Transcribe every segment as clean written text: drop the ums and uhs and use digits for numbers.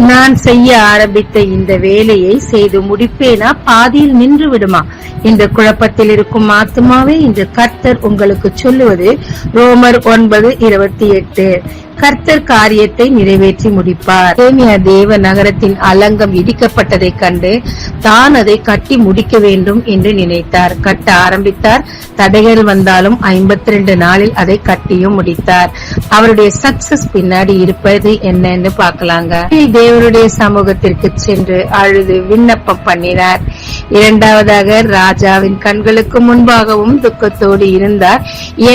நான் செய்ய ஆரம்பித்த இந்த வேலையை செய்து முடிப்பேனா, பாதியில் நின்று விடுமா? இந்த குழப்பத்தில் இருக்கும் ஆத்துமாவே, இன்று கர்த்தர் உங்களுக்கு சொல்லுவது ரோமர் 9:28. கர்த்தர் காரியத்தை நிறைவேற்றி முடிப்பார். எரேமியா தேவ நகரத்தின் அலங்கம் இடிக்கப்பட்டதைக் கண்டு தான் அதை கட்டி முடிக்க வேண்டும் என்று நினைத்தார். கட்ட ஆரம்பித்தார். தடைகள் வந்தாலும் 52 நாளில் அதை கட்டியும் முடித்தார். அவருடைய சக்சஸ் பின்னாடி இருப்பது என்னன்னு பார்க்கலாங்க. தேவனுடைய சமூகத்திற்கு சென்று அழுது விண்ணப்பம் பண்ணினார். இரண்டாவதாக, ராஜாவின் கண்களுக்கு முன்பாகவும் துக்கத்தோடு இருந்தார்.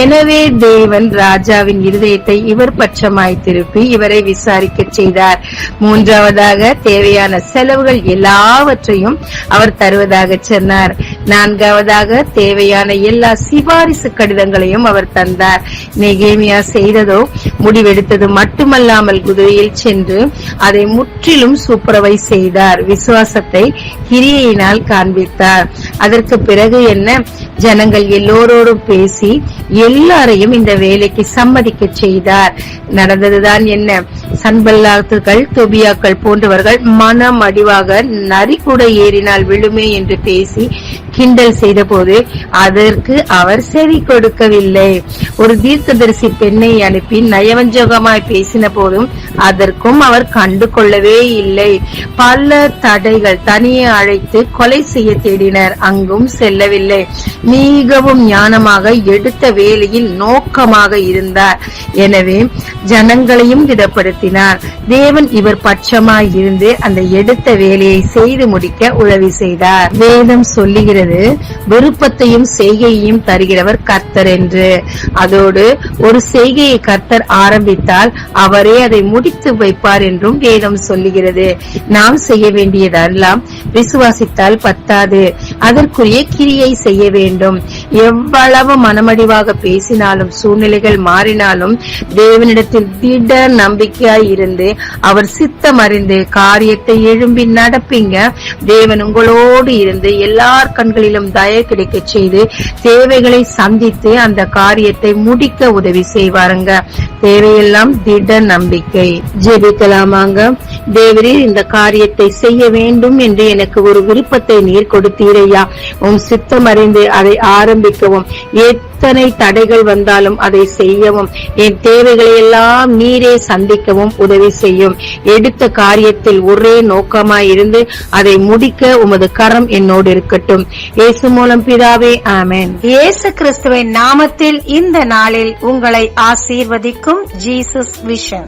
எனவே தேவன் ராஜாவின் இருதயத்தை இவர் பட்சமாய் திருப்பி இவரை விசாரிக்க செய்தார். மூன்றாவதாக, தேவையான செலவுகள் எல்லாவற்றையும் அவர் தருவதாக சொன்னார். நான்காவதாக, தேவையான எல்லா சிபாரிசு கடிதங்களையும் அவர் தந்தார். நெகேமியா செய்ததோ முடிவெடுத்தது மட்டுமல்லாமல் குதிரையில் சென்று அதை முற்றிலும் சூப்பர்வைஸ் செய்தார். விசுவாசத்தை கிரியையினால் காண்பித்தார். அதற்கு பிறகு என்ன? ஜனங்கள் எல்லோரோடும் பேசி எல்லாரையும் இந்த வேலைக்கு சம்மதிக்க செய்தார். நடந்ததுதான் என்ன? சன்பல்லாத்துகள், தொபியாக்கள் போன்றவர்கள் மனம் அடிவாக நரி கூட ஏறினால் விழுமே என்று பேசி கிண்டல் செய்த போது அதற்கு அவர் செவி கொடுக்கவில்லை. ஒரு தீர்க்கதரிசி பெண்ணை அனுப்பி நயவஞ்சகமாய் பேசின போதும் அதற்கும் அவர் கண்டு கொள்ளவே இல்லை. பல தடைகள், தனியே அழைத்து கொலை செய்ய தேடினர், அங்கும் செல்லவில்லை. மிகவும் ஞானமாக எடுத்த வேலையில் நோக்கமாக இருந்தார். எனவே ஜனங்களையும் திடப்படுத்தினார். தேவன் இவர் பட்சமாய் இருந்து அந்த எடுத்த வேலையை செய்து முடிக்க உதவி செய்தார். வேதம் சொல்லுகிறது, விருப்பத்தையும் செய்கையையும் தருகிறவர் கர்த்தர் என்று. அதோடு ஒரு செய்கையை கர்த்தர் ஆரம்பித்தால் அவரே அதை முடித்து வைப்பார் என்றும் வேதம் சொல்லுகிறது. நாம் செய்ய வேண்டியதெல்லாம் விசுவாசித்தால் பத்தாது, அதற்குரிய கிரியை செய்ய வேண்டும். எவ்வளவு மனமடிவாக பேசினாலும், சூழ்நிலைகள் மாறினாலும் தேவனிடத்தில் திட நம்பிக்கையாய் இருந்து அவர் சித்தம் அறிந்து காரியத்தை எழும்பி நடப்பீங்க. தேவன் உங்களோடு இருந்து எல்லார் கண்களிலும் தயை கிடைக்க செய்து தேவைகளை சந்தித்து அந்த காரியத்தை முடிக்க உதவி செய்வாருங்க. தேவையெல்லாம் திட நம்பிக்கை. ஜெபிக்கலாமாங்க. தேவரே, இந்த காரியத்தை செய்ய வேண்டும் என்று எனக்கு ஒரு விருப்பத்தை நீர் கொடுத்தீரையா. உன் சித்தம் அறிந்து அதை ஆரம்பிக்கவும், எத்தனை தடைகள் வந்தாலும் அதை செய்யவும், என் தேவைகளை எல்லாம் நீரே சந்திக்கவும் உதவி செய்யும். எடுத்த காரியத்தில் ஒரே நோக்கமாய் இருந்து அதை முடிக்க உமது கரம் என்னோடு இருக்கட்டும். இயேசு மூலம் பிதாவே, ஆமென். இயேசு கிறிஸ்துவின் நாமத்தில் இந்த நாளில் உங்களை ஆசீர்வதிக்கும் ஜீசஸ் விஷன்.